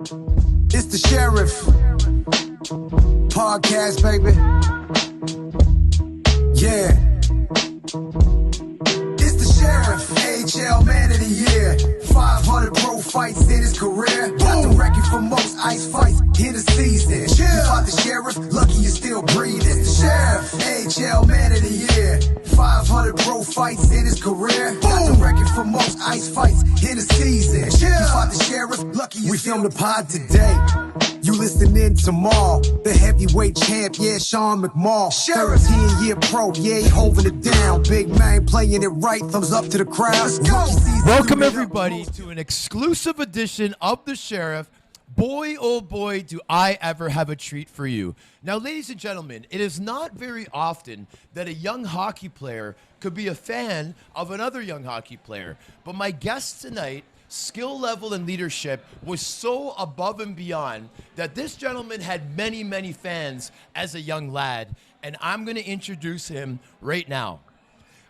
It's the Sheriff Podcast, baby. Yeah. It's the Sheriff, AHL Man of the Year. 500 pro fights in his career. Got the record for most ice fights in the season. You fought the Sheriff, lucky you're still breathing. It's the Sheriff, AHL Man of the Year. 500 pro fights in his career. Got the record for most ice fights in the season. You fought the Sheriff, lucky you still. We filmed the pod today. You listening tomorrow. The heavyweight champ, yeah, Sean McMahon. 13-year pro, yeah, he holding it down. Big man playing it right, thumbs up to the crowd. Welcome everybody to an exclusive edition of The Sheriff. Boy, oh boy, do I ever have a treat for you. Now, ladies and gentlemen, it is not very often that a young hockey player could be a fan of another young hockey player. But my guest tonight, skill level and leadership was so above and beyond that this gentleman had many, many fans as a young lad. And I'm going to introduce him right now.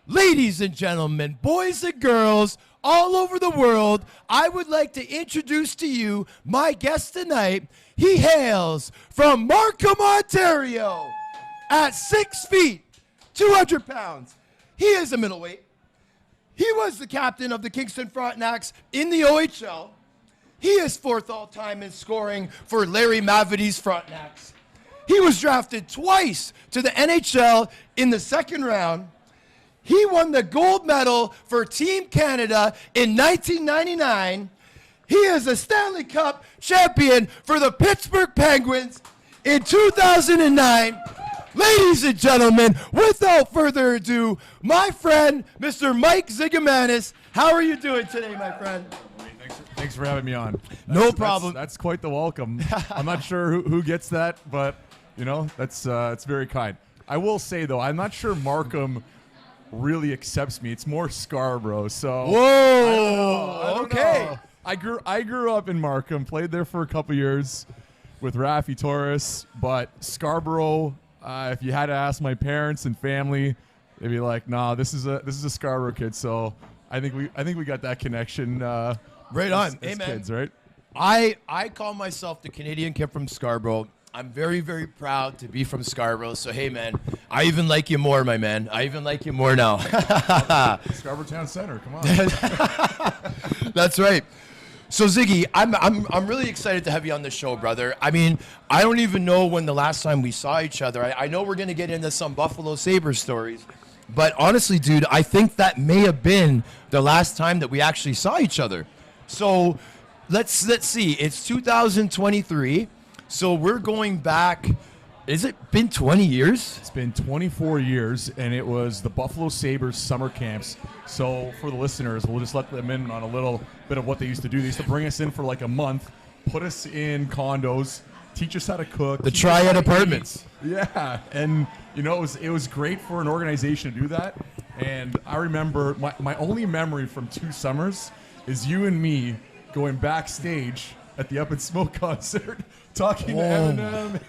Ladies and gentlemen, boys and girls all over the world, I would like to introduce to you my guest tonight. He hails from Markham, Ontario, at 6 feet, 200 pounds. He is a middleweight. He was the captain of the Kingston Frontenacs in the OHL. He is fourth all-time in scoring for Larry Mavitty's Frontenacs. He was drafted twice to the NHL in the second round. He won the gold medal for Team Canada in 1999. He is a Stanley Cup champion for the Pittsburgh Penguins in 2009. Ladies and gentlemen, without further ado, my friend, Mr. Mike Zigomanis. How are you doing today, my friend? Thanks for having me on. No problem. That's quite the welcome. I'm not sure who gets that, but, you know, it's very kind. I will say, though, I'm not sure Markham really accepts me. It's more Scarborough. So whoa, I don't know. I grew up in Markham, played there for a couple years with Rafi Torres, but Scarborough, if you had to ask my parents and family, they'd be like, "Nah, this is a Scarborough kid." So I think we got that connection. Right on, as man. Kids, right? I call myself the Canadian kid from Scarborough. I'm very, very proud to be from Scarborough. So, hey, man, I even like you more, my man. I even like you more now. Scarborough Town Center, come on. That's right. So, Ziggy, I'm really excited to have you on the show, brother. I mean, I don't even know when the last time we saw each other. I know we're going to get into some Buffalo Sabres stories. But honestly, dude, I think that may have been the last time that we actually saw each other. So, let's see. It's 2023. So we're going back, has it been 20 years? It's been 24 years, and it was the Buffalo Sabres summer camps. So for the listeners, we'll just let them in on a little bit of what they used to do. They used to bring us in for like a month, put us in condos, teach us how to cook. The Triad Apartments. Yeah, and you know, it was great for an organization to do that. And I remember my only memory from 2 summers is you and me going backstage at the Up in Smoke concert, talking to Eminem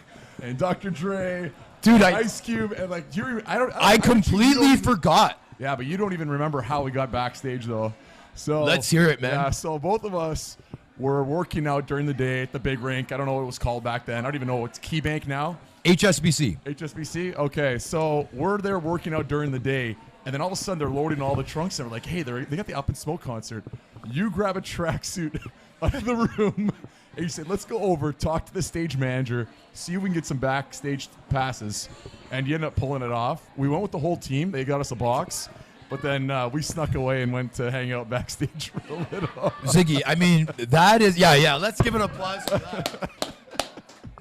and Dr. Dre, dude, Ice Cube, and like I completely forgot. Yeah, but you don't even remember how we got backstage though. So let's hear it, man. Yeah, so both of us were working out during the day at the big rink. I don't know what it was called back then. I don't even know what's Key Bank now. HSBC. HSBC. Okay, so we're there working out during the day, and then all of a sudden they're loading all the trunks, and we're like, hey, they got the Up in Smoke concert. You grab a tracksuit out of the room, and you say, let's go over, talk to the stage manager, see if we can get some backstage passes. And you end up pulling it off. We went with the whole team. They got us a box. But then we snuck away and went to hang out backstage for a little. Ziggy, I mean, that is, yeah, let's give an applause for that.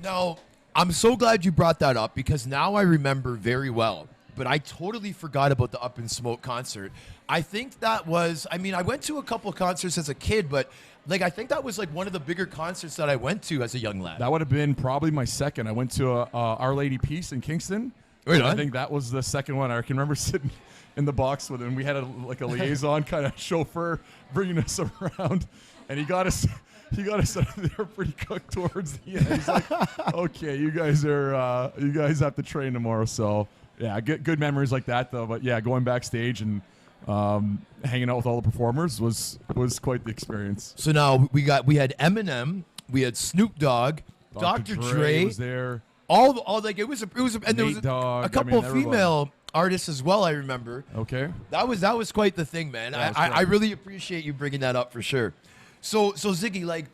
No, I'm so glad you brought that up because now I remember very well. But I totally forgot about the Up in Smoke concert. I think that was, I mean, I went to a couple of concerts as a kid, but like I think that was like one of the bigger concerts that I went to as a young lad. That would have been probably my second. I went to Our Lady Peace in Kingston. Right I think that was the second one. I can remember sitting in the box with him. We had a liaison kind of chauffeur bringing us around, and he got us there pretty cooked towards the end. He's like, "Okay, you guys have to train tomorrow." So yeah, good memories like that though. But yeah, going backstage and hanging out with all the performers was quite the experience. So now we had Eminem, We had Snoop Dogg, Dr. Dre was there. all like it was and there was Nate Dogg, a couple of everybody. female artists as well. I remember. Okay. That was quite the thing, man. That was I great. really appreciate you bringing that up for sure. So Ziggy, like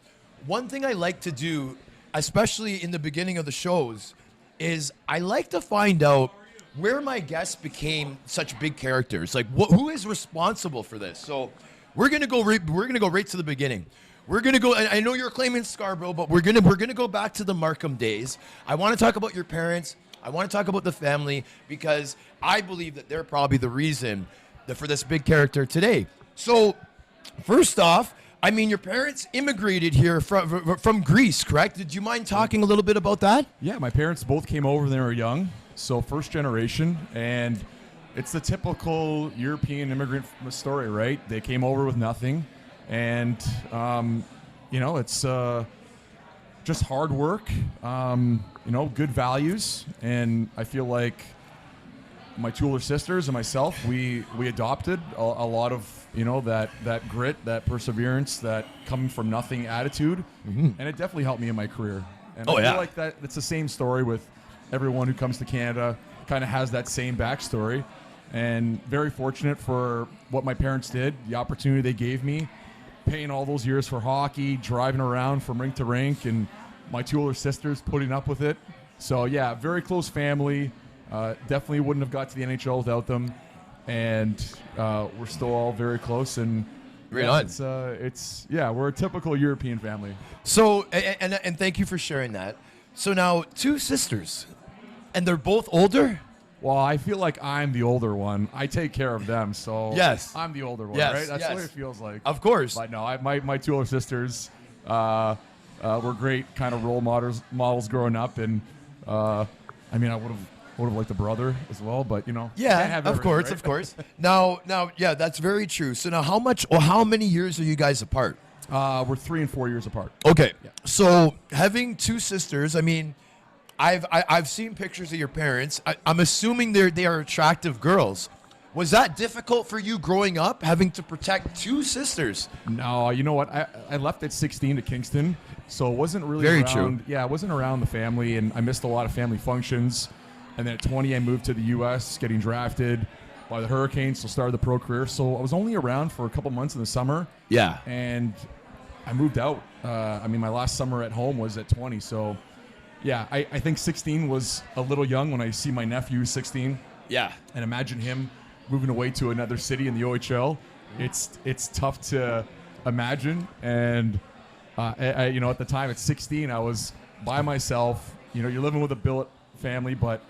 one thing I like to do, especially in the beginning of the shows, is I like to find out where my guests became such big characters. Like who is responsible for this? So we're gonna go right to the beginning. We're gonna go. I know you're claiming Scarborough, but we're gonna go back to the Markham days. I want to talk about your parents. I want to talk about the family because I believe that they're probably the reason for this big character today. So, first off, I mean, your parents immigrated here from Greece, correct? Did you mind talking a little bit about that? Yeah, my parents both came over when they were young, so first generation, and it's the typical European immigrant story, right? They came over with nothing, and it's just hard work, good values, and I feel like my two older sisters and myself, we adopted a lot of that grit, that perseverance, that coming from nothing attitude, and it definitely helped me in my career. And I feel like that it's the same story with everyone who comes to Canada, kind of has that same backstory, and very fortunate for what my parents did, the opportunity they gave me, paying all those years for hockey, driving around from rink to rink, and my two older sisters putting up with it. So yeah, very close family. Definitely wouldn't have got to the NHL without them, and we're still all very close. And Right on. We're a typical European family. So and thank you for sharing that. So now 2 sisters, and they're both older. Well, I feel like I'm the older one. I take care of them, so Yes. I'm the older one, Yes, right? That's yes. the way it feels like. Of course. But no, my two older sisters were great kind of role models growing up, and I would have liked a brother as well, but can't have of everything, course, right? of course. Now, yeah, that's very true. So now, how many years are you guys apart? We're 3 and 4 years apart. Okay, so having 2 sisters, I mean, I've seen pictures of your parents. I'm assuming they are attractive girls. Was that difficult for you growing up, having to protect 2 sisters? No, you know what? I left at 16 to Kingston, so it wasn't really Very around, true. Yeah, I wasn't around the family, and I missed a lot of family functions. And then at 20, I moved to the U.S., getting drafted by the Hurricanes, so started the pro career. So I was only around for a couple months in the summer. Yeah. And I moved out. My last summer at home was at 20. So, yeah, I think 16 was a little young when I see my nephew 16. Yeah. And imagine him moving away to another city in the OHL. It's tough to imagine. And, at the time at 16, I was by myself. You're living with a billet family, but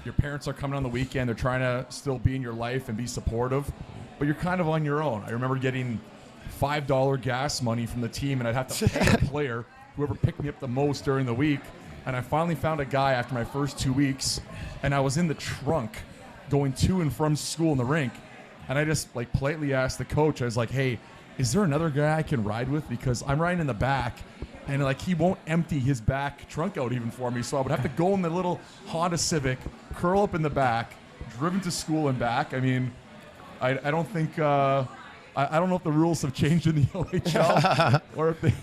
your parents are coming on the weekend. They're trying to still be in your life and be supportive, but you're kind of on your own. I remember getting $5 gas money from the team, and I'd have to pay the player, whoever picked me up the most during the week. And I finally found a guy after my first 2 weeks, and I was in the trunk going to and from school in the rink. And I just politely asked the coach, I was like, hey, is there another guy I can ride with? Because I'm riding in the back, and he won't empty his back trunk out even for me. So I would have to go in the little Honda Civic, curl up in the back, driven to school and back. I mean, I don't think I don't know if the rules have changed in the OHL, or if they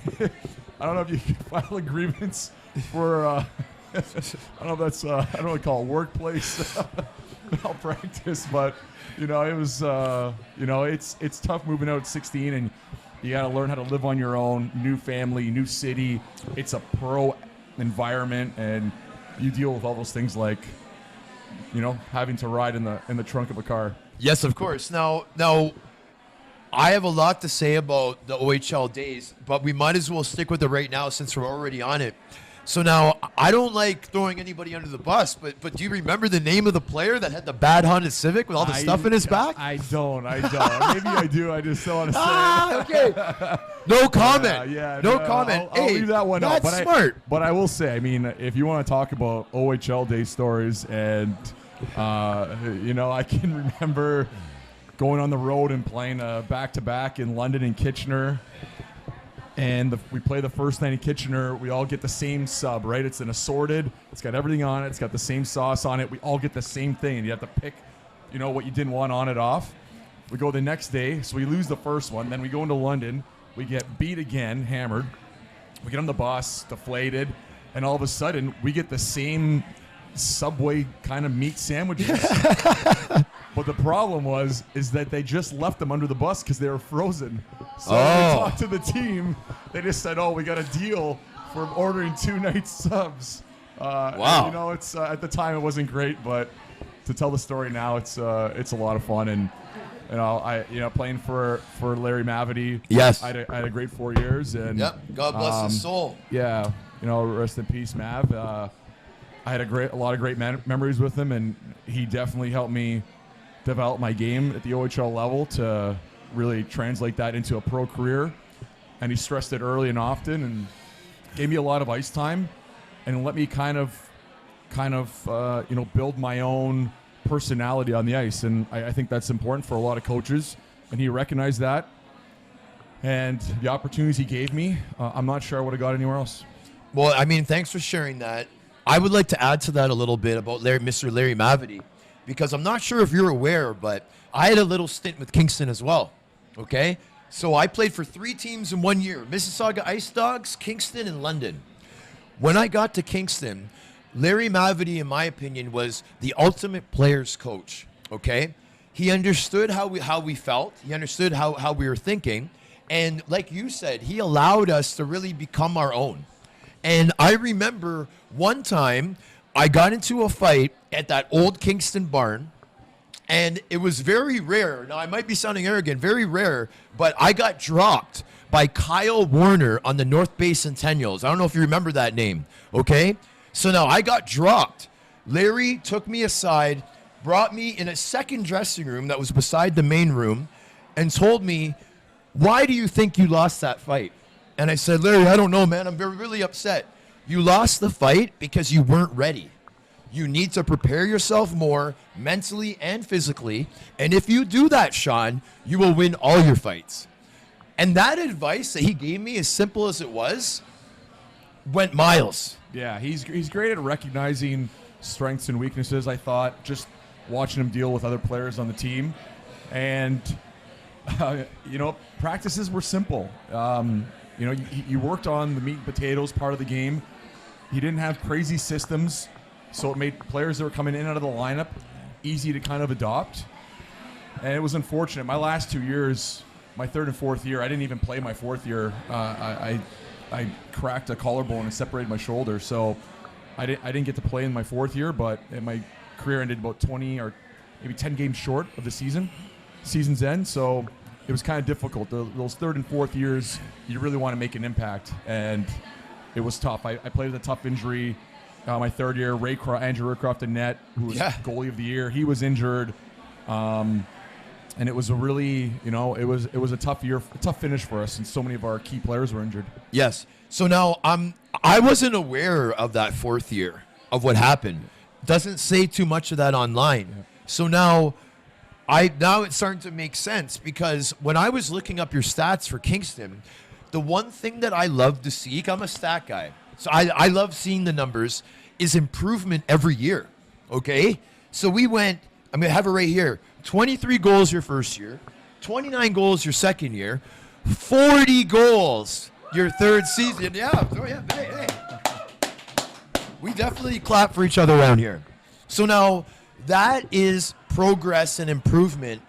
I don't know if you can file a grievance for I don't know if that's I don't want to call it workplace malpractice, but it was it's tough moving out at 16, and you got to learn how to live on your own, new family, new city. It's a pro environment, and you deal with all those things like, having to ride in the trunk of a car. Yes, of course. Now, I have a lot to say about the OHL days, but we might as well stick with it right now since we're already on it. So now, I don't like throwing anybody under the bus, but do you remember the name of the player that had the bad Honda Civic with all the stuff in his back? I don't. Maybe I do. I just don't want to say it. Okay. No comment. No comment. I'll leave that one out. That's smart. But I will say, if you want to talk about OHL day stories, and I can remember going on the road and playing a back-to-back in London and Kitchener. And we play the first night in Kitchener. We all get the same sub, right? It's an assorted. It's got everything on it. It's got the same sauce on it. We all get the same thing, and you have to pick, what you didn't want on it off. We go the next day, so we lose the first one. Then we go into London. We get beat again, hammered. We get on the bus, deflated, and all of a sudden we get the same Subway kind of meat sandwiches. But the problem is that they just left them under the bus because they were frozen. So when we talked to the team, they just said, "Oh, we got a deal for ordering 2 night subs." Wow. You know, it's at the time it wasn't great, but to tell the story now, it's a lot of fun. And playing for Larry Mavety. Yes. I had a great 4 years. And Yep. God bless his soul. Yeah. Rest in peace, Mav. I had a lot of great memories with him, and he definitely helped me develop my game at the OHL level to really translate that into a pro career. And he stressed it early and often, and gave me a lot of ice time, and let me kind of build my own personality on the ice. And I think that's important for a lot of coaches, and he recognized that. And the opportunities he gave me, I'm not sure I would have got anywhere else. Well, I mean, thanks for sharing that. I would like to add to that a little bit about Mr. Larry Mavety, because I'm not sure if you're aware, but I had a little stint with Kingston as well, okay? So I played for 3 teams in 1 year, Mississauga Ice Dogs, Kingston, and London. When I got to Kingston, Larry Mavety, in my opinion, was the ultimate player's coach, okay? He understood how we felt. He understood how we were thinking. And like you said, he allowed us to really become our own. And I remember one time I got into a fight at that old Kingston barn, and it was very rare. Now, I might be sounding arrogant, very rare, but I got dropped by Kyle Warner on the North Bay Centennials. I don't know if you remember that name, okay? So now I got dropped. Larry took me aside, brought me in a second dressing room that was beside the main room, and told me, "Why do you think you lost that fight?" And I said, "Larry, I don't know, man. I'm really upset. You lost the fight because you weren't ready. You need to prepare yourself more mentally and physically. And if you do that, Sean, you will win all your fights." And that advice that he gave me, as simple as it was, went miles. Yeah, he's great at recognizing strengths and weaknesses, I thought, just watching him deal with other players on the team. And, practices were simple. You worked on the meat and potatoes part of the game. He didn't have crazy systems, so it made players that were coming in and out of the lineup easy to kind of adopt. And it was unfortunate. My last 2 years, my third and fourth year, I didn't even play my fourth year. I cracked a collarbone and separated my shoulder, so I didn't get to play in my fourth year, but my career ended about 20 or maybe 10 games short of the season's end, so it was kind of difficult. Those third and fourth years, you really want to make an impact, and it was tough. I played with a tough injury. My third year, Andrew Raycroft in net, who was goalie of the year, he was injured. And it was a really, it was a tough year, a tough finish for us, and so many of our key players were injured. Yes. So now I wasn't aware of that fourth year, of what happened. Doesn't say too much of that online. Yeah. So now it's starting to make sense, because when I was looking up your stats for Kingston, the one thing that I love to see, I'm a stat guy, so I love seeing the numbers, is improvement every year, okay? So we went, I'm going to have it right here, 23 goals your first year, 29 goals your second year, 40 goals your third season. Yeah, hey. We definitely clap for each other around here. So now that is progress and improvement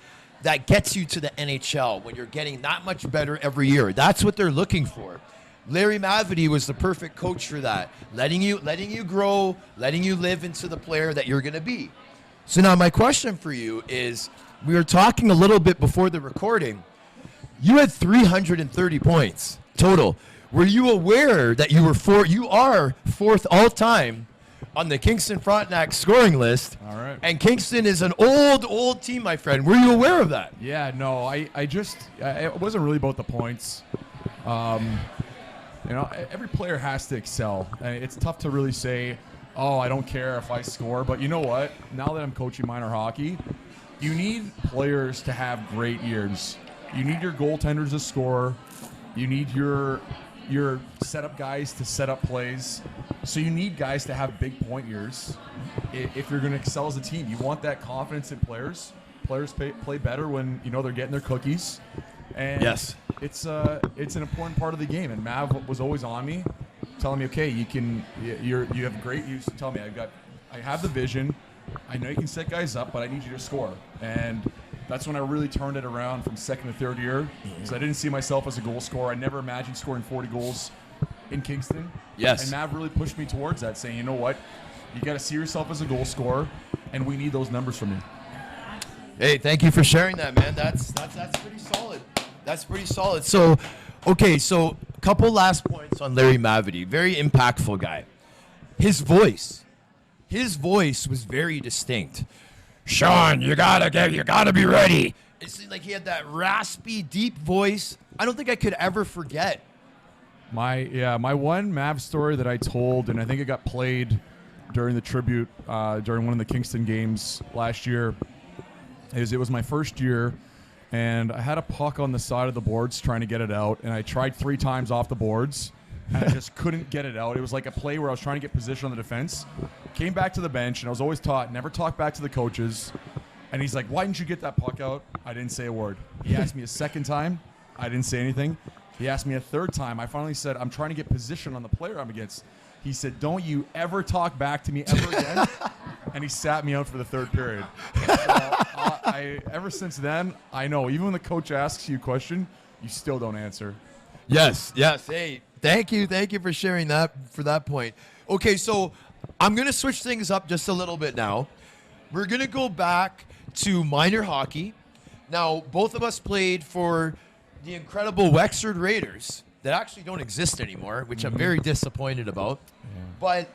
that gets you to the NHL when you're getting that much better every year. That's what they're looking for. Larry Mavety was the perfect coach for that, letting you grow, letting you live into the player that you're going to be. So now my question for you is, we were talking a little bit before the recording. You had 330 points total. Were you aware that you are fourth all time on the Kingston Frontenac scoring list? All right. And Kingston is an old team, my friend. Were you aware of that? Yeah, no, it wasn't really about the points. Every player has to excel. It's tough to really say, "Oh, I don't care if I score." But you know what? Now that I'm coaching minor hockey, you need players to have great years. You need your goaltenders to score. You need your setup guys to set up plays. So you need guys to have big point years if you're going to excel as a team. You want that confidence in players. Players play better when they're getting their cookies. And yes. it's an important part of the game. And Mav was always on me, telling me, okay, you have great use. Tell me, I have the vision. I know you can set guys up, but I need you to score. And that's when I really turned it around from second to third year, because I didn't see myself as a goal scorer. I never imagined scoring 40 goals in Kingston. Yes. And Mav really pushed me towards that, saying, you know what, you got to see yourself as a goal scorer, and we need those numbers from you. Hey, thank you for sharing that, man. That's pretty solid. That's pretty solid. So, okay, so a couple last points on Larry Mavety. Very impactful guy. His voice was very distinct. Sean, you gotta be ready. It seemed like he had that raspy, deep voice. I don't think I could ever forget. My one Mav story that I told, and I think it got played during the tribute during one of the Kingston games last year, is it was my first year, and I had a puck on the side of the boards trying to get it out, and I tried 3 times off the boards, and I just couldn't get it out. It was like a play where I was trying to get position on the defense. Came back to the bench, and I was always taught, never talk back to the coaches. And he's like, why didn't you get that puck out? I didn't say a word. He asked me a second time. I didn't say anything. He asked me a third time. I finally said, I'm trying to get position on the player I'm against. He said, don't you ever talk back to me ever again. And he sat me out for the third period. So, ever since then, I know, even when the coach asks you a question, you still don't answer. Yes. Hey, thank you for sharing that point. Okay, so I'm going to switch things up just a little bit now. We're going to go back to minor hockey. Now, both of us played for the incredible Wexford Raiders that actually don't exist anymore, which I'm very disappointed about. Yeah. But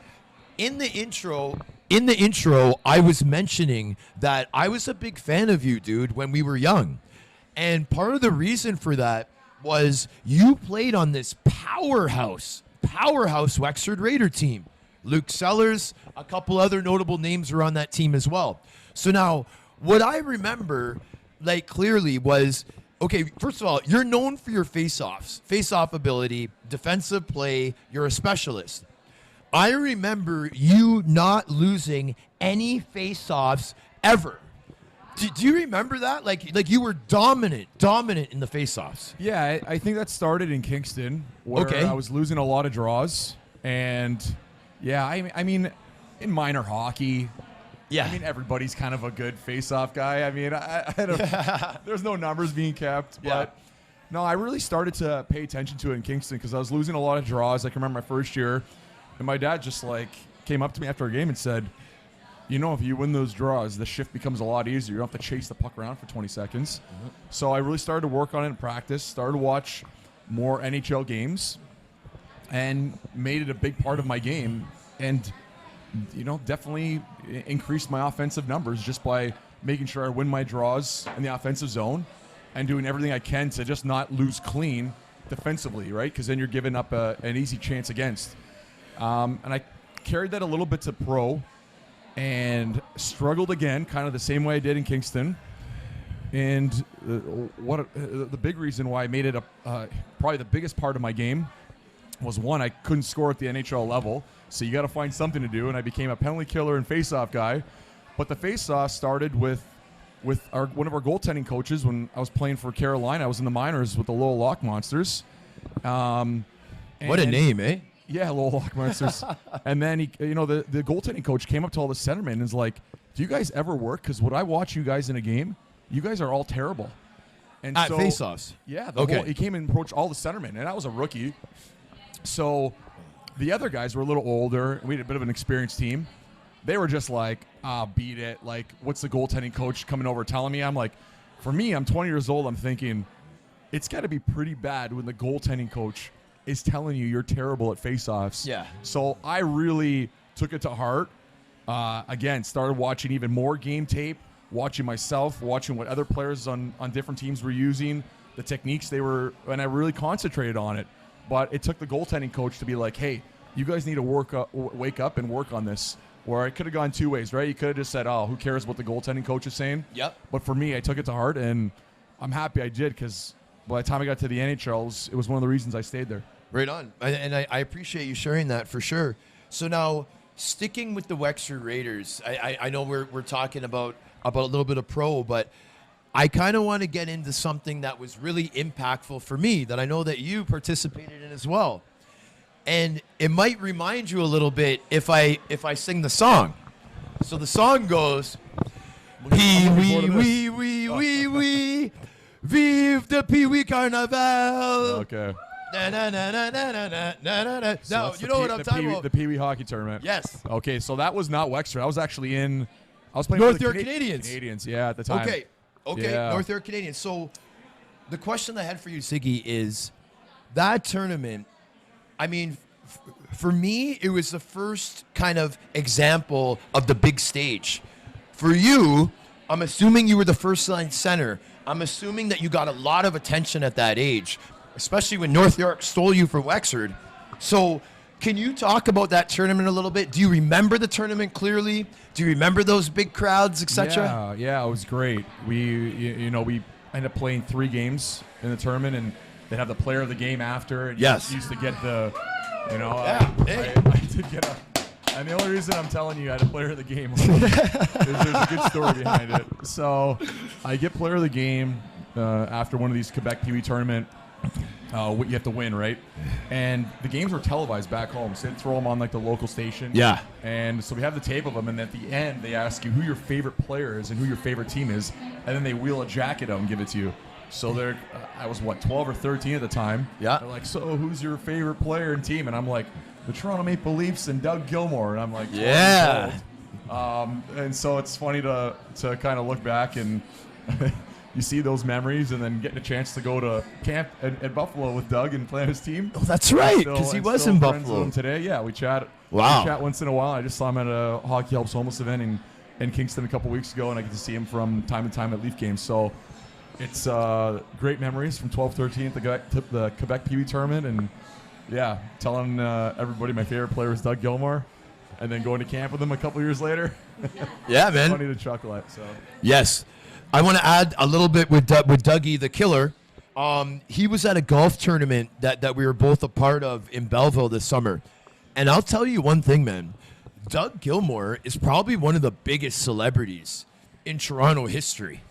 in the intro, I was mentioning that I was a big fan of you, dude, when we were young. And part of the reason for that was you played on this powerhouse Wexford Raider team. Luke Sellers, a couple other notable names were on that team as well. So now, what I remember, like, clearly was, okay, first of all, you're known for your face-off ability, defensive play, you're a specialist. I remember you not losing any face-offs ever. Do you remember that? Like you were dominant in the face-offs. Yeah, I think that started in Kingston, where I was losing a lot of draws. And, yeah, I mean, in minor hockey, I mean, everybody's kind of a good face-off guy. I mean, I don't, there's no numbers being kept. But, no, I really started to pay attention to it in Kingston because I was losing a lot of draws. I can remember my first year, and my dad just, like, came up to me after a game and said, you know, if you win those draws, the shift becomes a lot easier. You don't have to chase the puck around for 20 seconds. Mm-hmm. So I really started to work on it in practice, started to watch more NHL games, and made it a big part of my game. And, you know, definitely increased my offensive numbers just by making sure I win my draws in the offensive zone and doing everything I can to just not lose clean defensively, right? Because then you're giving up an easy chance against. And I carried that a little bit to pro, and struggled again, kind of the same way I did in Kingston. And the big reason why I made it probably the biggest part of my game was, one, I couldn't score at the NHL level, so you got to find something to do, and I became a penalty killer and face-off guy. But the face-off started with one of our goaltending coaches when I was playing for Carolina. I was in the minors with the Lowell Lock Monsters. What a name, eh? Yeah, Lowell Lock Monsters. And then the goaltending coach came up to all the centermen and was like, "Do you guys ever work? Because when I watch you guys in a game, you guys are all terrible." And at face-offs. Yeah. He came and approached all the centermen, and I was a rookie. So the other guys were a little older, and we had a bit of an experienced team. They were just like, beat it. Like, what's the goaltending coach coming over telling me? I'm like, for me, I'm 20 years old. I'm thinking, it's got to be pretty bad when the goaltending coach is telling you you're terrible at face-offs. Yeah. So I really took it to heart. Again, started watching even more game tape, watching myself, watching what other players on different teams were using, the techniques they were, and I really concentrated on it. But it took the goaltending coach to be like, hey, you guys need to wake up and work on this. Where it could have gone two ways, right? You could have just said, oh, who cares what the goaltending coach is saying? Yep. But for me, I took it to heart, and I'm happy I did, because by the time I got to the NHL, it was one of the reasons I stayed there. Right on. And I appreciate you sharing that for sure. So now, sticking with the Wexford Raiders, I know we're talking about a little bit of pro, but I kind of want to get into something that was really impactful for me that I know that you participated in as well. And it might remind you a little bit if I sing the song. So the song goes, Pee wee wee wee wee wee, vive the Pee wee Carnaval. Okay. Na na na na na na na na na. So No, that's you know what I'm talking about. The Pee Wee hockey tournament. Yes. Okay, so that was not Wexford. I was actually I was playing North for the York Canadians. Canadians, yeah, at the time. Okay, Yeah. North York Canadians. So the question I had for you, Ziggy, is that tournament, I mean, for me, it was the first kind of example of the big stage. For you, I'm assuming you were the first line center. I'm assuming that you got a lot of attention at that age, especially when North York stole you from Wexford. So can you talk about that tournament a little bit? Do you remember the tournament clearly? Do you remember those big crowds, etc.? Yeah, it was great. We ended up playing 3 games in the tournament, and they'd have the player of the game after. And Yes. You used to get the, Hey. I did get and the only reason I'm telling you I had a player of the game is there's a good story behind it. So I get player of the game after one of these Quebec Pee Wee tournament. You have to win, right? And the games were televised back home, so they'd throw them on like the local station. Yeah. And so we have the tape of them, and at the end they ask you who your favorite player is and who your favorite team is, and then they wheel a jacket out and give it to you. So I was 12 or 13 at the time. Yeah. They're like, so who's your favorite player and team? And I'm like, the Toronto Maple Leafs and Doug Gilmour. And I'm like, 12 Yeah. years old. And so it's funny to kind of look back and you see those memories, and then getting a chance to go to camp at Buffalo with Doug and play on his team. Oh, that's right, because he was in friends with Buffalo. him today. Yeah, we chat. Wow. We chat once in a while. I just saw him at a Hockey Helps Homeless event in Kingston a couple weeks ago, and I get to see him from time to time at Leaf games. So it's great memories from 12-13 at the Quebec Pee Wee tournament, and yeah, telling everybody my favorite player was Doug Gilmour, and then going to camp with him a couple years later. Yeah, man. Funny to chuckle at. So Yes. I want to add a little bit with Dougie the Killer. He was at a golf tournament that we were both a part of in Belleville this summer. And I'll tell you one thing, man. Doug Gilmour is probably one of the biggest celebrities in Toronto history.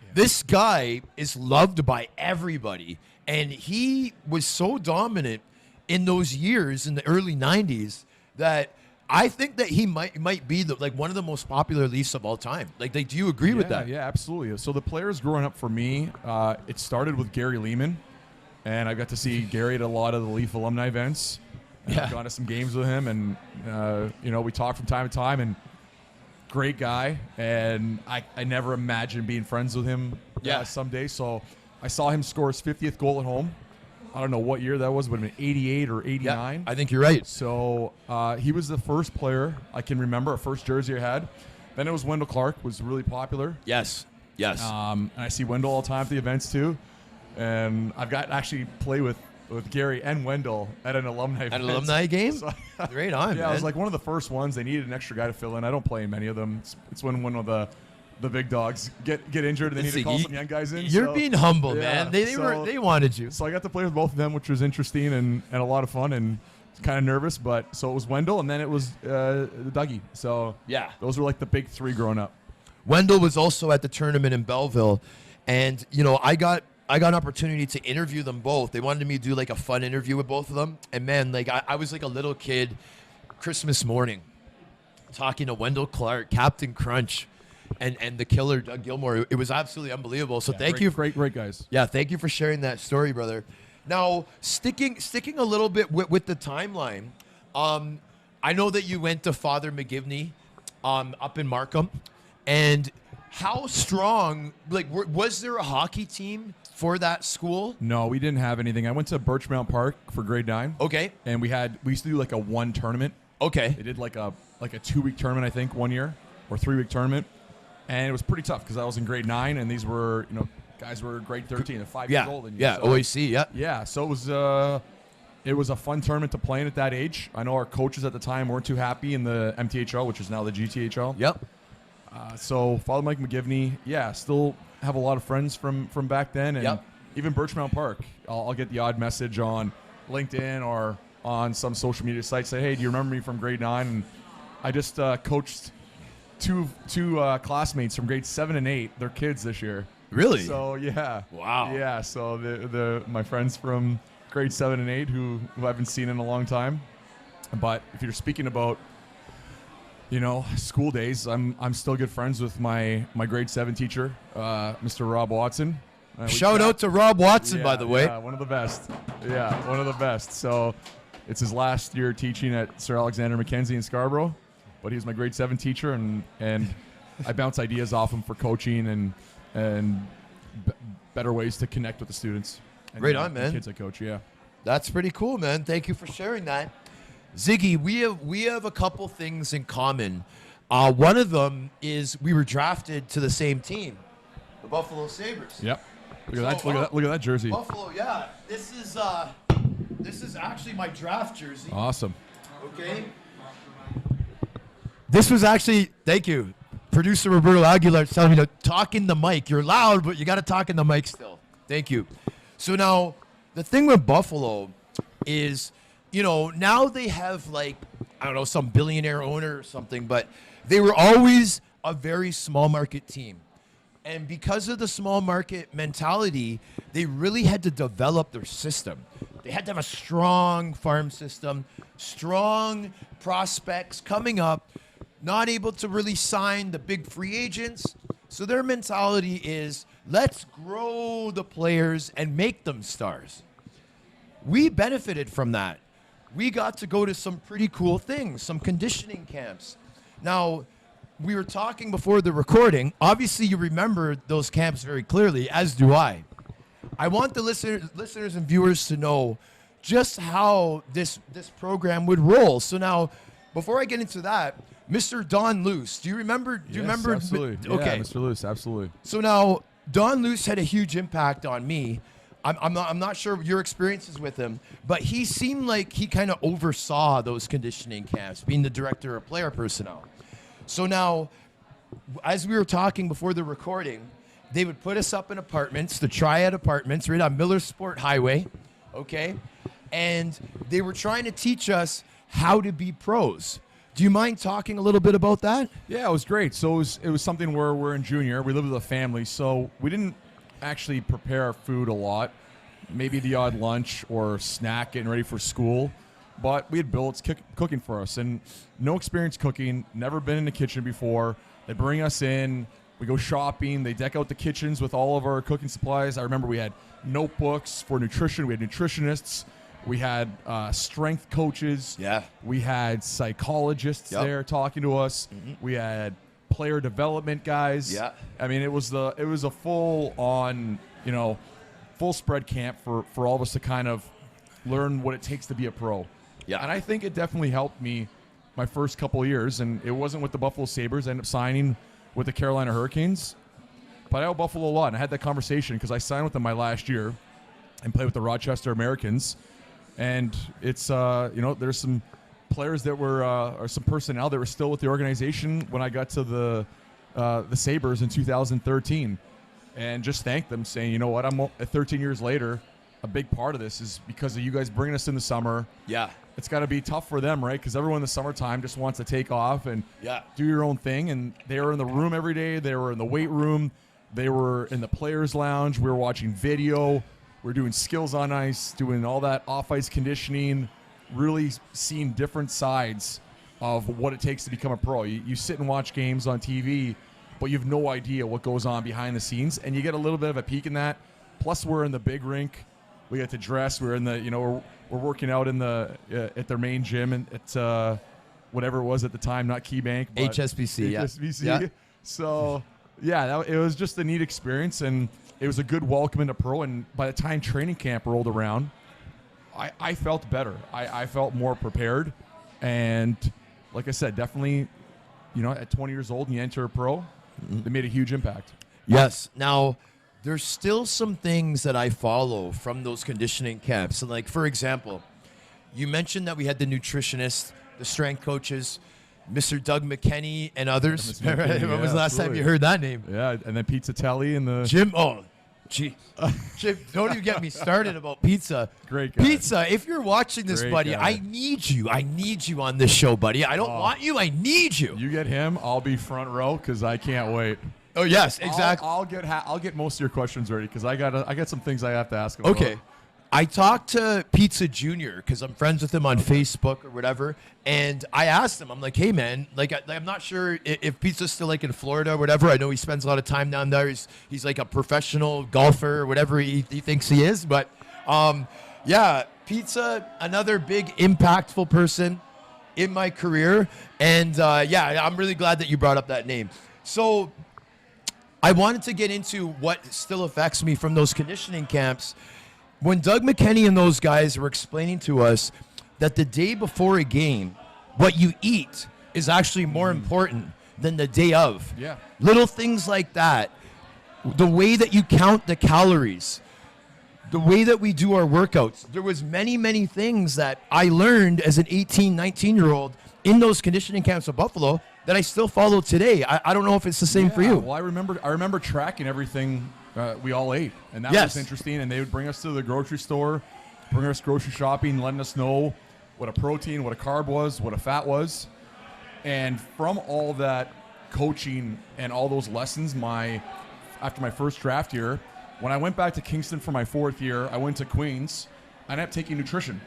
Yeah. This guy is loved by everybody. And he was so dominant in those years in the early 90s that I think that he might be one of the most popular Leafs of all time. Do you agree with that? Yeah, absolutely. So the players growing up for me, it started with Gary Lehman, and I got to see Gary at a lot of the Leaf alumni events. Yeah. I've gone to some games with him, and we talk from time to time. And great guy, and I never imagined being friends with him someday. So I saw him score his 50th goal at home. I don't know what year that was, but it was 88 or 89. Yeah, I think you're right. So he was the first player I can remember, a first jersey I had. Then it was Wendell Clark, was really popular. Yes. And I see Wendell all the time at the events too. And I've got to actually play with Gary and Wendell at an alumni event. An alumni game? So, Great on, man. I was like one of the first ones. They needed an extra guy to fill in. I don't play in many of them. It's when one of the big dogs get injured and they need to call some young guys in. You're being humble, man. They wanted you. So I got to play with both of them, which was interesting and a lot of fun, and kind of nervous. But so it was Wendell, and then it was Dougie. So yeah, those were like the big 3 growing up. Wendell was also at the tournament in Belleville, and I got an opportunity to interview them both. They wanted me to do a fun interview with both of them, and man, I was like a little kid, Christmas morning, talking to Wendell Clark, Captain Crunch. And the killer, Doug Gilmour. It was absolutely unbelievable. So thank you. Great guys. Yeah, thank you for sharing that story, brother. Now, sticking a little bit with the timeline, I know that you went to Father McGivney up in Markham. And how strong, was there a hockey team for that school? No, we didn't have anything. I went to Birchmount Park for grade 9. Okay. And we used to do a 1 tournament. Okay. They did a 2-week tournament, I think, 1 year, or 3-week tournament. And it was pretty tough because I was in grade 9, and these were, guys were grade 13 and 5 years old. Yeah, so, OAC, yeah. Yeah, so it was a fun tournament to play in at that age. I know our coaches at the time weren't too happy in the MTHL, which is now the GTHL. Yep. So Father Mike McGivney, still have a lot of friends from back then. And even Birchmount Park, I'll get the odd message on LinkedIn or on some social media site, say, hey, do you remember me from grade 9? And I just coached two classmates from grade 7 and 8, their kids this year. Really? So yeah. Wow. Yeah. So my friends from grade 7 and 8 who I haven't seen in a long time. But if you're speaking about, school days, I'm still good friends with my grade 7 teacher, Mr. Rob Watson. Shout out to Rob Watson, by the way. Yeah, one of the best. Yeah, one of the best. So it's his last year teaching at Sir Alexander Mackenzie in Scarborough, but he was my grade 7 teacher, and I bounce ideas off him for coaching and better ways to connect with the students. And, Right on, man. The kids I coach, yeah. That's pretty cool, man. Thank you for sharing that. Ziggy, we have a couple things in common. One of them is we were drafted to the same team, the Buffalo Sabres. Yep. Look at that jersey. Buffalo, yeah. This is actually my draft jersey. Awesome. Okay. This was actually, thank you. Producer Roberto Aguilar is telling me to talk in the mic. You're loud, but you got to talk in the mic still. Thank you. So now, the thing with Buffalo is, now they have some billionaire owner or something, but they were always a very small market team. And because of the small market mentality, they really had to develop their system. They had to have a strong farm system, strong prospects coming up, not able to really sign the big free agents. So their mentality is, let's grow the players and make them stars. We benefited from that. We got to go to some pretty cool things, some conditioning camps. Now, we were talking before the recording. Obviously, you remember those camps very clearly, as do I. I want the listeners and viewers to know just how this program would roll. So now, before I get into that, Mr. Don Luce, do you remember? Absolutely. Okay, Yeah, Mr. Luce, absolutely. So now, Don Luce had a huge impact on me. I'm not sure your experiences with him, but he seemed like he kind of oversaw those conditioning camps, being the director of player personnel. So now, as we were talking before the recording, they would put us up in apartments, the Triad Apartments, right on Miller Sport Highway, okay? And they were trying to teach us how to be pros. Do you mind talking a little bit about that? Yeah, it was great. So it was something where we're in junior. We lived with a family, so we didn't actually prepare our food a lot. Maybe the odd lunch or snack getting ready for school. But we had billets cooking for us, and no experience cooking, never been in the kitchen before. They bring us in, we go shopping, they deck out the kitchens with all of our cooking supplies. I remember we had notebooks for nutrition, we had nutritionists, we had strength coaches, we had psychologists there talking to us, we had player development guys. I mean, it was a full on, full spread camp for all of us to kind of learn what it takes to be a pro. And I think it definitely helped me my first couple of years, and it wasn't with the Buffalo Sabres. I ended up signing with the Carolina Hurricanes, but I owe Buffalo a lot, and I had that conversation because I signed with them my last year and played with the Rochester Americans, and it's there's some players that were or some personnel that were still with the organization when I got to the Sabres in 2013, and just thanked them, saying, you know what, I'm 13 years later. A big part of this is because of you guys bringing us in the summer. It's got to be tough for them, right? Because everyone in the summertime just wants to take off and do your own thing. And they were in the room every day. They were in the weight room. They were in the players' lounge. We were watching video. We were doing skills on ice, doing all that off-ice conditioning, really seeing different sides of what it takes to become a pro. You sit and watch games on TV, but you have no idea what goes on behind the scenes. And you get a little bit of a peek in that. Plus, we're in the big rink. We get to dress. We're in the, we're working out in the at their main gym and at whatever it was at the time, not KeyBank, but HSBC. HSBC. Yeah. So it was just a neat experience, and it was a good welcome into pro. And by the time training camp rolled around, I felt better. I felt more prepared, and like I said, definitely, at 20 years old and you enter a pro, they made a huge impact. Yes. Now, there's still some things that I follow from those conditioning camps. And like, for example, you mentioned that we had the nutritionists, the strength coaches, Mr. Doug McKenney and others. When was the last time you heard that name? Yeah, and then Pizza Telly and the... Jim, Jim, don't even get me started about pizza. Great guy. Pizza, if you're watching this, buddy, guy. I need you. I need you on this show, buddy. I don't want you. I need you. You get him, I'll be front row because I can't wait. Oh yes, exactly. I'll get most of your questions ready because I got some things I have to ask about. Okay. I talked to Pizza Junior because I'm friends with him on Facebook or whatever, and I asked him, I'm like, hey man, like I'm not sure if Pizza's still like in Florida or whatever. I know he spends a lot of time down there. He's like a professional golfer or whatever he thinks he is, but yeah, Pizza, another big impactful person in my career, and yeah, I'm really glad that you brought up that name. So I wanted to get into what still affects me from those conditioning camps. When Doug McKenney and those guys were explaining to us that the day before a game, what you eat is actually more important than the day of. Yeah. Little things like that. The way that you count the calories, the way that we do our workouts. There was many, many things that I learned as an 18, 19-year-old in those conditioning camps of Buffalo that I still follow today. I don't know if it's the same for you. Well, I remember tracking everything we all ate, and that was interesting. And they would bring us to the grocery store, bring us grocery shopping, letting us know what a protein, what a carb was, what a fat was. And from all that coaching and all those lessons, after my first draft year, when I went back to Kingston for my 4th year, I went to Queens. I ended up taking nutrition.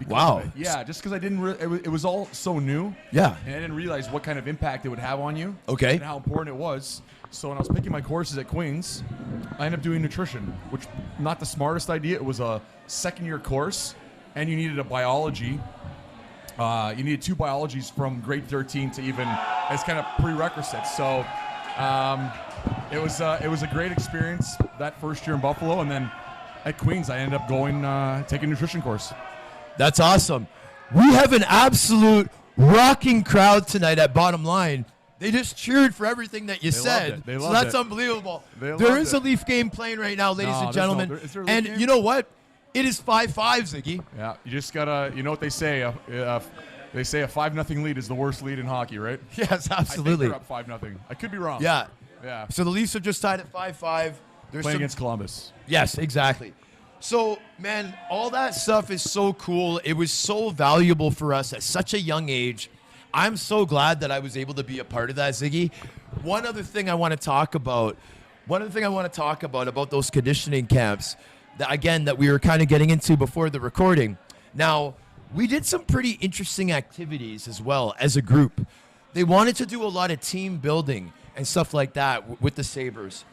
Wow. Yeah, just because I didn't it was all so new. Yeah. And I didn't realize what kind of impact it would have on you. Okay. And how important it was. So when I was picking my courses at Queens, I ended up doing nutrition, which not the smartest idea. It was a 2nd-year course, and you needed a biology. You needed 2 biologies from grade 13 to even as kind of prerequisites. So it was a great experience that first year in Buffalo, and then at Queens I ended up going taking a nutrition course. That's awesome. We have an absolute rocking crowd tonight at Bottomline. They just cheered for everything that you said. So that's unbelievable. There is a Leaf game playing right now, ladies and gentlemen. And you know what? It is 5-5, Ziggy. Yeah, you just gotta. You know what they say? They say a 5-0 lead is the worst lead in hockey, right? Yes, absolutely. I think they're up 5-0. I could be wrong. Yeah. Yeah. So the Leafs are just tied at 5-5. Playing against Columbus. Yes, exactly. So, man, all that stuff is so cool. It was so valuable for us at such a young age. I'm so glad that I was able to be a part of that, Ziggy. One other thing I want to talk about those conditioning camps, that we were kind of getting into before the recording. Now, we did some pretty interesting activities as well as a group. They wanted to do a lot of team building and stuff like that with the Sabres.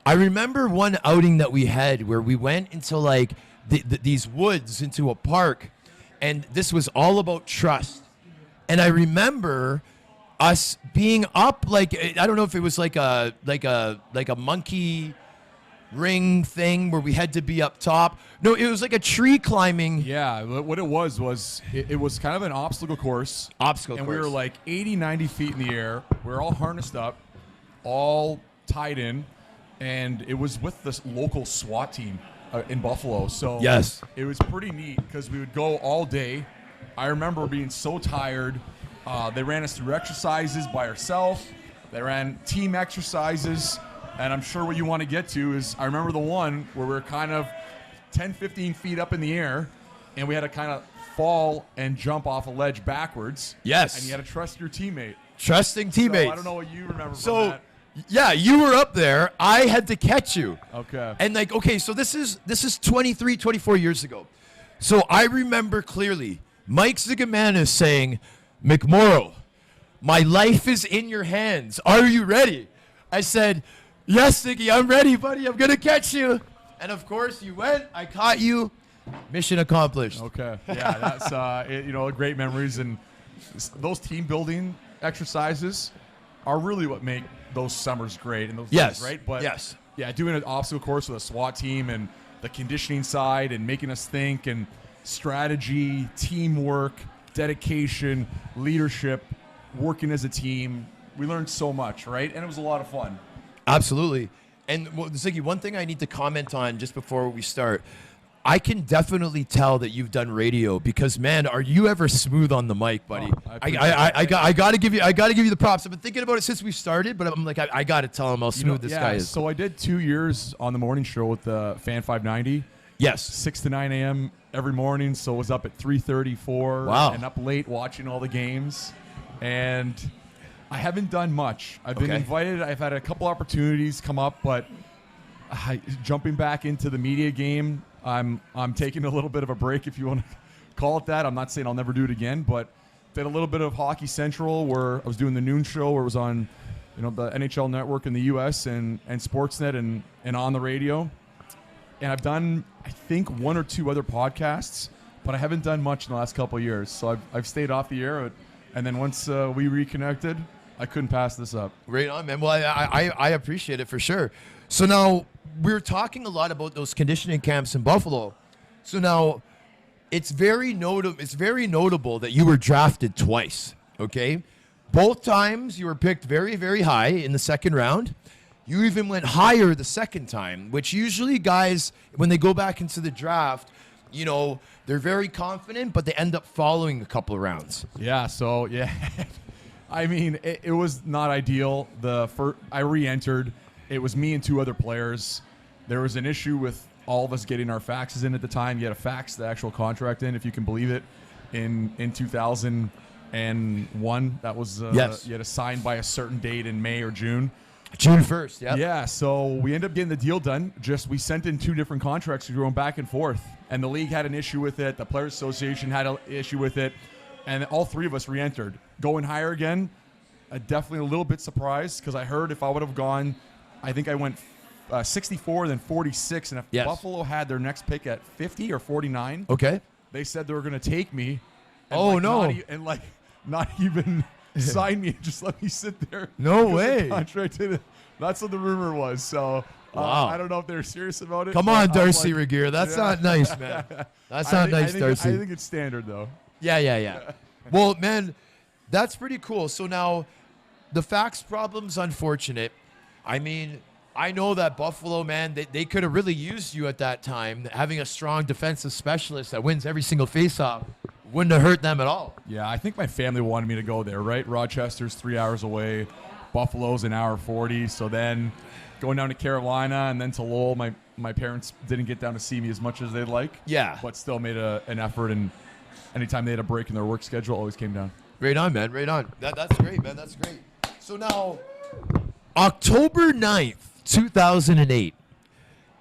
I remember one outing that we had where we went into like these woods, into a park, and this was all about trust. And I remember us being up like, I don't know if it was like a monkey ring thing where we had to be up top. No, it was like a tree climbing. Yeah, what it was it was kind of an obstacle course. And we were like 80, 90 feet in the air. We were all harnessed up, all tied in. And it was with this local SWAT team in Buffalo. So yes, it was pretty neat because we would go all day. I remember being so tired. They ran us through exercises by ourselves. They ran team exercises. And I'm sure what you want to get to is I remember the one where we were kind of 10, 15 feet up in the air, and we had to kind of fall and jump off a ledge backwards. Yes. And you had to trust your teammate. Trusting teammates. So I don't know what you remember from that. Yeah, you were up there. I had to catch you. Okay. And so this is 23, 24 years ago. So I remember clearly Mike Zigomanis saying, "McMorrow, my life is in your hands. Are you ready?" I said, "Yes, Ziggy, I'm ready, buddy. I'm going to catch you." And of course you went. I caught you. Mission accomplished. Okay. Yeah, that's great memories, and those team building exercises are really what make those summers great and those days, right? But yeah, doing an obstacle course with a SWAT team and the conditioning side and making us think and strategy, teamwork, dedication, leadership, working as a team. We learned so much, right? And it was a lot of fun. Absolutely. And Ziggy, one thing I need to comment on just before we start, I can definitely tell that you've done radio because, man, are you ever smooth on the mic, buddy? Oh, I gotta give you the props. I've been thinking about it since we started, but I'm like, I gotta tell him how smooth this guy is. So I did 2 years on the morning show with the Fan 590. Yes, 6 to 9 a.m. every morning. So I was up at 3:34. Wow. And up late watching all the games, and I haven't done much. I've been invited. I've had a couple opportunities come up, but jumping back into the media game, I'm taking a little bit of a break, if you want to call it that. I'm not saying I'll never do it again, but did a little bit of Hockey Central where I was doing the noon show where it was on, the NHL Network in the U.S. and Sportsnet and on the radio. And I've done, I think, 1 or 2 other podcasts, but I haven't done much in the last couple of years. So I've stayed off the air. And then once we reconnected, I couldn't pass this up. Right on, man. Well, I appreciate it for sure. So now we're talking a lot about those conditioning camps in Buffalo. So now it's very notable that you were drafted twice, okay? Both times you were picked very, very high in the second round. You even went higher the second time, which usually guys, when they go back into the draft, they're very confident, but they end up following a couple of rounds. Yeah, so, yeah. I mean, it was not ideal. I re-entered. It was me and 2 other players. There was an issue with all of us getting our faxes in at the time. You had to fax the actual contract in, if you can believe it, in 2001. That was, yes. You had to sign by a certain date in May or June. June 1st, yeah. Yeah, so we ended up getting the deal done. We sent in 2 different contracts. We were going back and forth. And the league had an issue with it. The Players Association had an issue with it. And all 3 of us re-entered. Going higher again, definitely a little bit surprised because I heard if I would have gone, I think I went 64, then 46. And if Buffalo had their next pick at 50 or 49, they said they were going to take me. And not even sign me, just let me sit there. No way. Contract that's what the rumor was. So wow. I don't know if they're serious about it. Come on, Darcy Regier. That's not nice, man. That's not nice, Darcy. I think it's standard, though. Yeah. Well, man, that's pretty cool. So now the fax problem's unfortunate. I mean, I know that Buffalo, man, they could have really used you at that time. Having a strong defensive specialist that wins every single faceoff wouldn't have hurt them at all. Yeah, I think my family wanted me to go there, right? Rochester's 3 hours away. Buffalo's an hour 40. So then going down to Carolina and then to Lowell, my parents didn't get down to see me as much as they'd like. Yeah. But still made an effort, and anytime they had a break in their work schedule, always came down. Right on, man. Right on. That's great, man. That's great. So now, October 9th, 2008,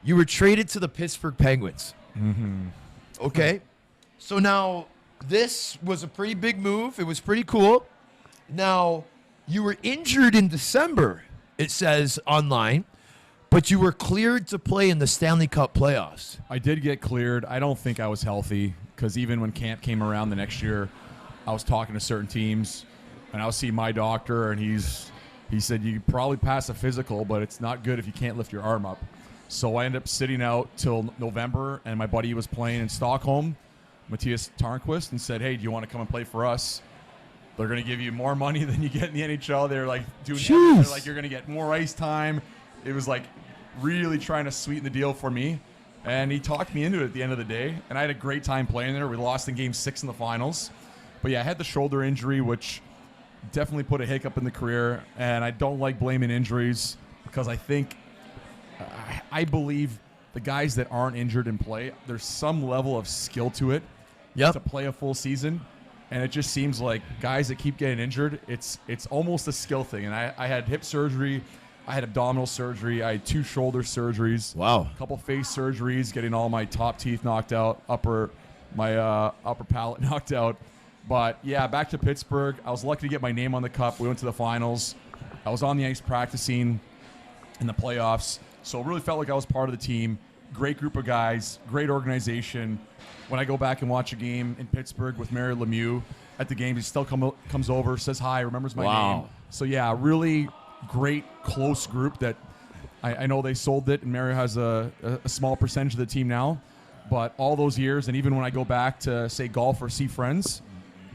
you were traded to the Pittsburgh Penguins. Mm-hmm. Okay. So now, this was a pretty big move. It was pretty cool. Now, you were injured in December, it says online, but you were cleared to play in the Stanley Cup playoffs. I did get cleared. I don't think I was healthy because even when camp came around the next year, I was talking to certain teams, and I was seeing my doctor, and he said, you probably pass a physical, but it's not good if you can't lift your arm up. So I ended up sitting out till November, and my buddy was playing in Stockholm, Matthias Tarnquist, and said, hey, do you want to come and play for us? They're going to give you more money than you get in the NHL. They're like doing they're like, you're going to get more ice time. It was like really trying to sweeten the deal for me. And he talked me into it at the end of the day. And I had a great time playing there. We lost in Game 6 in the finals. But yeah, I had the shoulder injury, which definitely put a hiccup in the career. And I don't like blaming injuries because I think, I believe the guys that aren't injured and play, there's some level of skill to it to play a full season. And it just seems like guys that keep getting injured, it's almost a skill thing. And I had hip surgery, I had abdominal surgery, I had 2 shoulder surgeries. Wow. A couple face surgeries, getting all my top teeth knocked out, my upper palate knocked out. But yeah, back to Pittsburgh. I was lucky to get my name on the cup. We went to the finals. I was on the ice practicing in the playoffs. So it really felt like I was part of the team. Great group of guys, great organization. When I go back and watch a game in Pittsburgh with Mario Lemieux at the game, he still comes over, says hi, remembers my name. So yeah, really great, close group that I know they sold it, and Mario has a small percentage of the team now. But all those years, and even when I go back to, say, golf or see friends,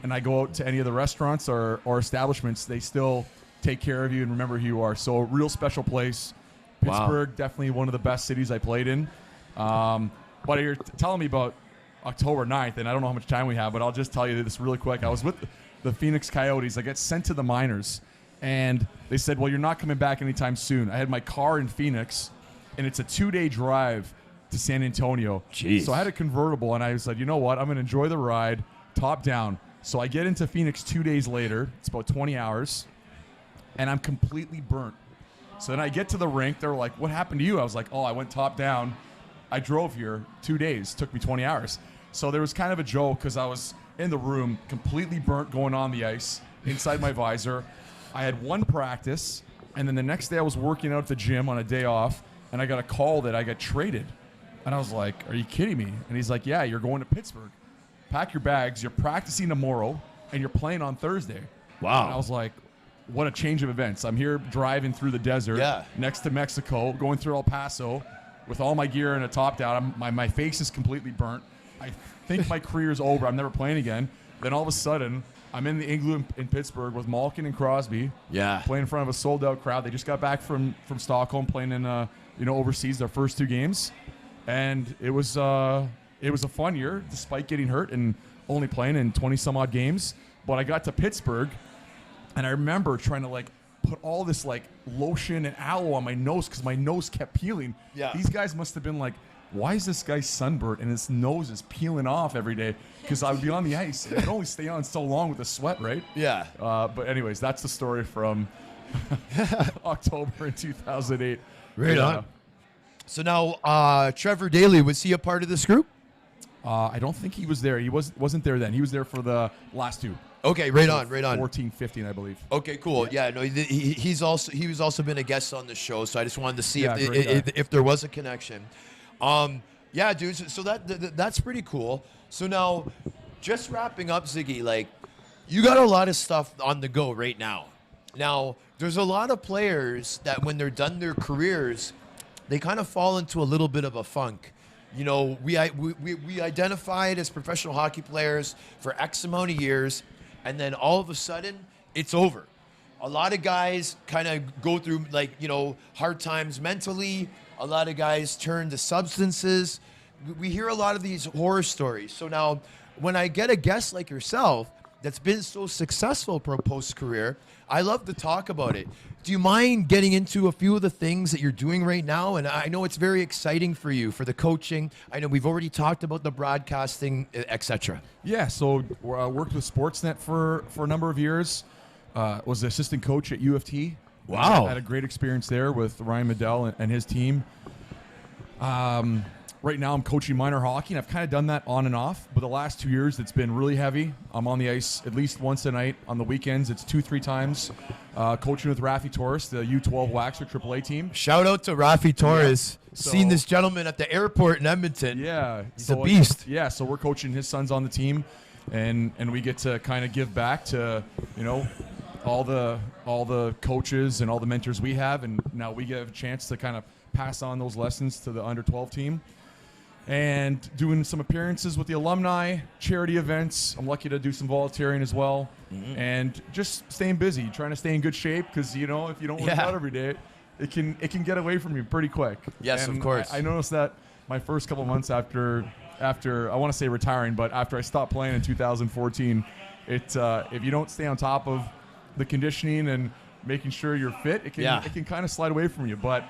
and I go out to any of the restaurants or establishments, they still take care of you and remember who you are. So a real special place. Pittsburgh, definitely one of the best cities I played in. But you're telling me about October 9th, and I don't know how much time we have, but I'll just tell you this really quick. I was with the Phoenix Coyotes. I got sent to the minors, and they said, well, you're not coming back anytime soon. I had my car in Phoenix, and it's a 2-day drive to San Antonio. Jeez. So I had a convertible, and I said, you know what? I'm going to enjoy the ride, top down. So I get into Phoenix 2 days later. It's about 20 hours. and I'm completely burnt. So then I get to the rink. They're like, what happened to you? I was like, oh, I went top down. I drove here 2 days. Took me 20 hours. So there was kind of a joke because I was in the room completely burnt going on the ice inside my visor. I had one practice, and then the next day I was working out at the gym on a day off, and I got a call that I got traded. And I was like, are you kidding me? And he's like, yeah, you're going to Pittsburgh. Pack your bags. You're practicing tomorrow, and you're playing on Thursday. Wow. And I was like, what a change of events. I'm here driving through the desert next to Mexico, going through El Paso with all my gear and a top down. My face is completely burnt. I think my career's over. I'm never playing again. Then all of a sudden, I'm in the igloo in Pittsburgh with Malkin and Crosby. Yeah. Playing in front of a sold-out crowd. They just got back from Stockholm, playing in overseas their first 2 games, and it was a fun year despite getting hurt and only playing in 20 some odd games. But I got to Pittsburgh, and I remember trying to put all this lotion and aloe on my nose because my nose kept peeling. Yeah. These guys must have been like, why is this guy sunburnt and his nose is peeling off every day? Because I would be on the ice and I could only stay on so long with the sweat, right? Yeah. But anyways, that's the story from October in 2008. Right on. So now, Trevor Daley, was he a part of this group? I don't think he was there. He wasn't there then. He was there for the last 2. Okay, right on. 14, 15, I believe. Okay, cool. Yeah, no, he was also been a guest on the show, so I just wanted to see if there was a connection. Yeah, dude. So that's pretty cool. So now, just wrapping up, Ziggy, you got a lot of stuff on the go right now. Now, there's a lot of players that when they're done their careers, they kind of fall into a little bit of a funk. We identified as professional hockey players for X amount of years, and then all of a sudden, it's over. A lot of guys kind of go through hard times mentally. A lot of guys turn to substances. We hear a lot of these horror stories. So now, when I get a guest like yourself that's been so successful for a post-career, I love to talk about it. Do you mind getting into a few of the things that you're doing right now? And I know it's very exciting for you, for the coaching. I know we've already talked about the broadcasting, etc. Yeah, so I worked with Sportsnet for a number of years. Was the assistant coach at U of T. Wow. I had a great experience there with Ryan Medell and his team. Right now I'm coaching minor hockey, and I've kind of done that on and off. But the last 2 years, it's been really heavy. I'm on the ice at least once a night. On the weekends, it's 2-3 times. Coaching with Rafi Torres, the U12 Waxer AAA team. Shout out to Rafi Torres. Yeah. Seen this gentleman at the airport in Edmonton. Yeah. He's a beast. Yeah, so we're coaching his sons on the team, and we get to kind of give back to, all the coaches and all the mentors we have, and now we get a chance to kind of pass on those lessons to the under 12 team. And doing some appearances with the alumni, charity events. I'm lucky to do some volunteering as well. Mm-hmm. And just staying busy, trying to stay in good shape, because if you don't work out every day, it can get away from you pretty quick. Yes, and of course. I noticed that my first couple months after I want to say retiring, but after I stopped playing in 2014, if you don't stay on top of the conditioning and making sure you're fit, it can kind of slide away from you. But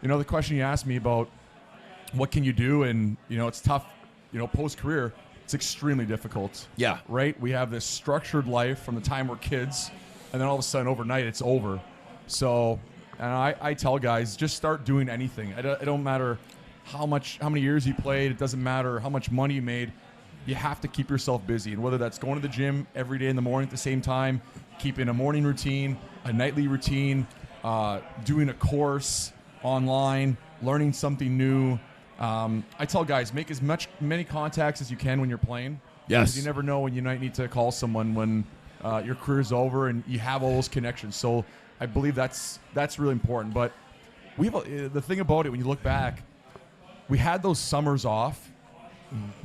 the question you asked me about what can you do, and it's tough, post career, it's extremely difficult. Yeah. Right? We have this structured life from the time we're kids, and then all of a sudden overnight it's over. So, and I tell guys, just start doing anything. It don't matter how many years you played. It doesn't matter how much money you made. You have to keep yourself busy, and whether that's going to the gym every day in the morning at the same time, keeping a morning routine, a nightly routine, doing a course online, learning something new. I tell guys, make many contacts as you can when you're playing. Yes. Because you never know when you might need to call someone when your career's over and you have all those connections. So I believe that's really important. But the thing about it, when you look back, we had those summers off.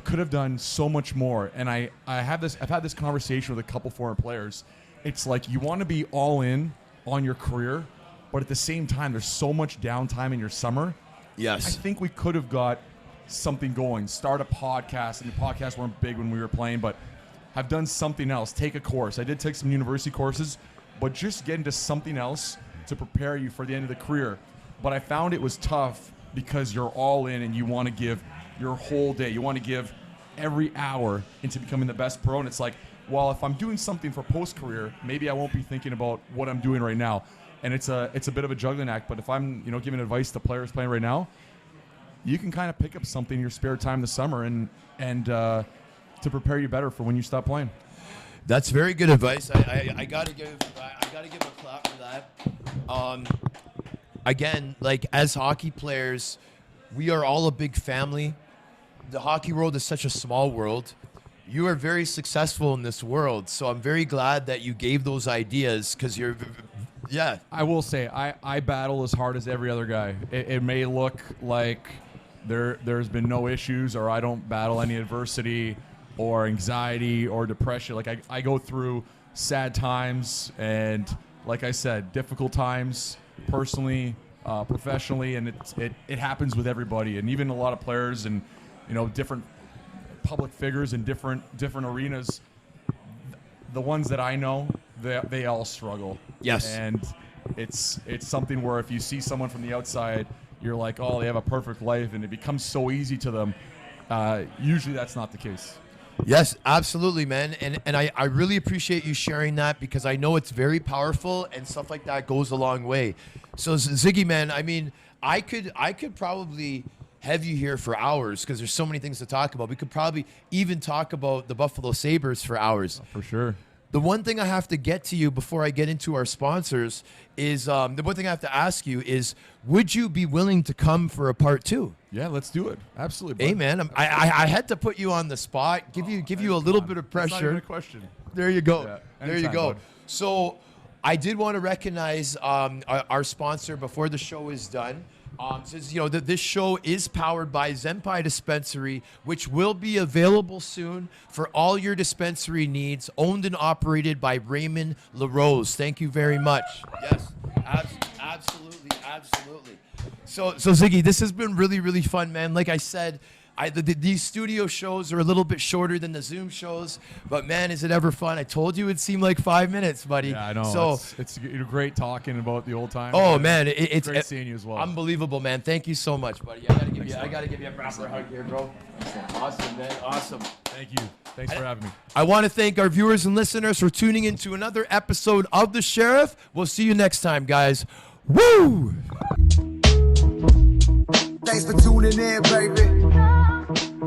Could have done so much more. And I've had this conversation with a couple former players. It's like you want to be all in on your career, but at the same time, there's so much downtime in your summer. Yes. I think we could have got something going. Start a podcast. And the podcasts weren't big when we were playing, but have done something else. Take a course. I did take some university courses, but just get into something else to prepare you for the end of the career. But I found it was tough because you're all in and you want to give your whole day. You want to give every hour into becoming the best pro. And it's like, well, if I'm doing something for post-career, maybe I won't be thinking about what I'm doing right now. And it's a bit of a juggling act. But if I'm, giving advice to players playing right now, you can kind of pick up something in your spare time this summer and to prepare you better for when you stop playing. That's very good advice. I gotta give a clap for that. Again, like as hockey players, we are all a big family. The hockey world is such a small world. You are very successful in this world, so I'm very glad that you gave those ideas because you're, yeah. I will say, I battle as hard as every other guy. It may look like there's been no issues or I don't battle any adversity or anxiety or depression. Like I go through sad times and, like I said, difficult times personally, professionally, and it happens with everybody. And even a lot of players and different public figures in different arenas. The ones that I know, they all struggle. Yes. And it's something where if you see someone from the outside, you're like, oh, they have a perfect life, and it becomes so easy to them. Usually that's not the case. Yes, absolutely, man. And I really appreciate you sharing that because I know it's very powerful and stuff like that goes a long way. So Ziggy, man, I mean, I could probably have you here for hours because there's so many things to talk about. We could probably even talk about the Buffalo Sabres for hours. Oh, for sure. The one thing I have to get to you before I get into our sponsors is the one thing I have to ask you is, would you be willing to come for a part 2? Yeah, let's do it. Absolutely. Hey, man, I had to put you on the spot, give you a little bit of pressure. That's not even a question. There you go. Yeah, there you anytime, go. bud. So I did want to recognize our sponsor before the show is done. Since this show is powered by Zenpai Dispensary, which will be available soon for all your dispensary needs, owned and operated by Raymond LaRose. Thank you very much. Yes, absolutely. So Ziggy, this has been really, really fun, man. Like I said, these studio shows are a little bit shorter than the Zoom shows, but man, is it ever fun. I told you it'd seem like 5 minutes, buddy. Yeah, I know. So it's great talking about the old times. Oh, man. It's great seeing you as well. Unbelievable, man. Thank you so much, buddy. I gotta give you a proper hug here, bro. Awesome, man. Awesome. Thank you. Thanks for having me. I want to thank our viewers and listeners for tuning into another episode of The Sheriff. We'll see you next time, guys. Woo! Thanks for tuning in, baby.